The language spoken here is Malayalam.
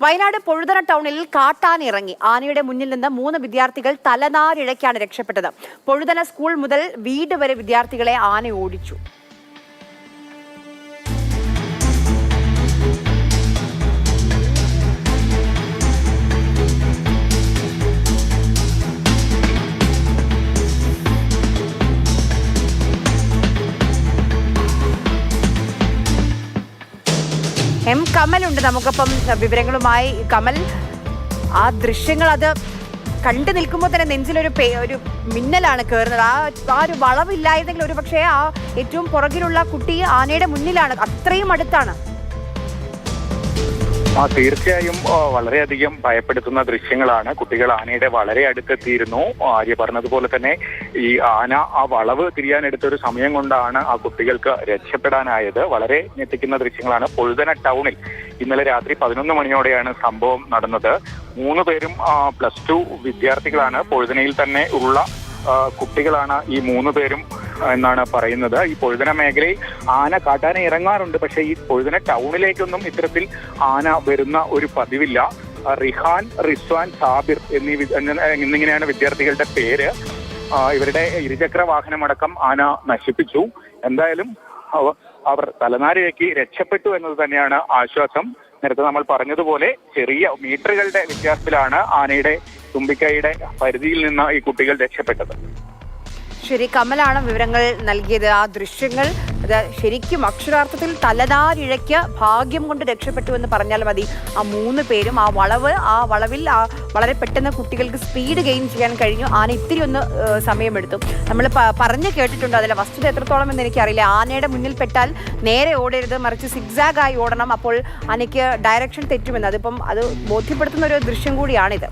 വയനാട് പൊഴുതന ടൗണിൽ കാട്ടാന ഇറങ്ങി. ആനയുടെ മുന്നിൽ നിന്ന് 3 വിദ്യാർത്ഥികൾ തലനാരിഴയ്ക്കാണ് രക്ഷപ്പെട്ടത്. പൊഴുതന സ്കൂൾ മുതൽ വീട് വരെ വിദ്യാർത്ഥികളെ ആന ഓടിച്ചു. എം കമലുണ്ട് നമുക്കൊപ്പം വിവരങ്ങളുമായി. കമൽ, ആ ദൃശ്യങ്ങൾ അത് കണ്ടു നിൽക്കുമ്പോൾ തന്നെ നെഞ്ചിലൊരു ഒരു മിന്നലാണ് കയറുന്നത്. ആ ഒരു വളവില്ലായിരുന്നെങ്കിൽ ഒരു പക്ഷേ ആ ഏറ്റവും പുറകിലുള്ള കുട്ടി ആനയുടെ മുന്നിലാണ്, അത്രയും അടുത്താണ്. തീർച്ചയായും വളരെയധികം ഭയപ്പെടുത്തുന്ന ദൃശ്യങ്ങളാണ്. കുട്ടികൾ ആനയുടെ വളരെ അടുത്തെത്തിയിരുന്നു. ആര്യ പറഞ്ഞതുപോലെ തന്നെ ഈ ആന ആ വളവ് തിരിയാനെടുത്തൊരു സമയം കൊണ്ടാണ് ആ കുട്ടികൾക്ക് രക്ഷപ്പെടാനായത്. വളരെ ഞെട്ടിക്കുന്ന ദൃശ്യങ്ങളാണ്. പൊഴുതന ടൗണിൽ ഇന്നലെ രാത്രി 11 മണിയോടെയാണ് സംഭവം നടന്നത്. 3 പേരും +2 വിദ്യാർത്ഥികളാണ്. പൊഴുതനയിൽ തന്നെ ഉള്ള കുട്ടികളാണ് ഈ 3 പേരും എന്നാണ് പറയുന്നത്. ഈ പൊഴുതന മേഖലയിൽ കാട്ടാന ഇറങ്ങാറുണ്ട്, പക്ഷേ ഈ പൊഴുതന ടൗണിലേക്കൊന്നും ഇത്തരത്തിൽ ആന വരുന്ന ഒരു പതിവില്ല. റിഹാൻ, റിസ്വാൻ, സാബിർ എന്നിങ്ങനെയാണ് വിദ്യാർത്ഥികളുടെ പേര്. ഇവരുടെ ഇരുചക്ര വാഹനമടക്കം ആന നശിപ്പിച്ചു. എന്തായാലും അവർ തലനാരിഴയ്ക്ക് രക്ഷപ്പെട്ടു എന്നത് തന്നെയാണ് ആശ്വാസം. നേരത്തെ നമ്മൾ പറഞ്ഞതുപോലെ ചെറിയ മീറ്ററുകളുടെ വ്യത്യാസത്തിലാണ് ആനയുടെ തുമ്പിക്കൈയുടെ പരിധിയിൽ നിന്ന് ഈ കുട്ടികൾ രക്ഷപ്പെട്ടത്. ശരി, കമലാണ് വിവരങ്ങൾ നൽകിയത്. ആ ദൃശ്യങ്ങൾ അത് ശരിക്കും അക്ഷരാർത്ഥത്തിൽ തലനാരിഴയ്ക്ക് ഭാഗ്യം കൊണ്ട് രക്ഷപ്പെട്ടു എന്ന് പറഞ്ഞാൽ മതി. ആ 3 പേരും ആ വളവിൽ വളരെ പെട്ടെന്ന് കുട്ടികൾക്ക് സ്പീഡ് ഗെയിൻ ചെയ്യാൻ കഴിഞ്ഞു. ആന ഇത്തിരി ഒന്ന് സമയമെടുത്തു. നമ്മൾ പറഞ്ഞു കേട്ടിട്ടുണ്ട്, അതിലെ വസ്തുത എത്രത്തോളം എന്ന് എനിക്കറിയില്ല. ആനയുടെ മുന്നിൽ പെട്ടാൽ നേരെ ഓടരുത്, മറിച്ച് സിഗ്സാഗായി ഓടണം, അപ്പോൾ ആനയ്ക്ക് ഡയറക്ഷൻ തെറ്റുമെന്ന്. അതിപ്പം അത് ബോധ്യപ്പെടുത്തുന്ന ഒരു ദൃശ്യം കൂടിയാണിത്.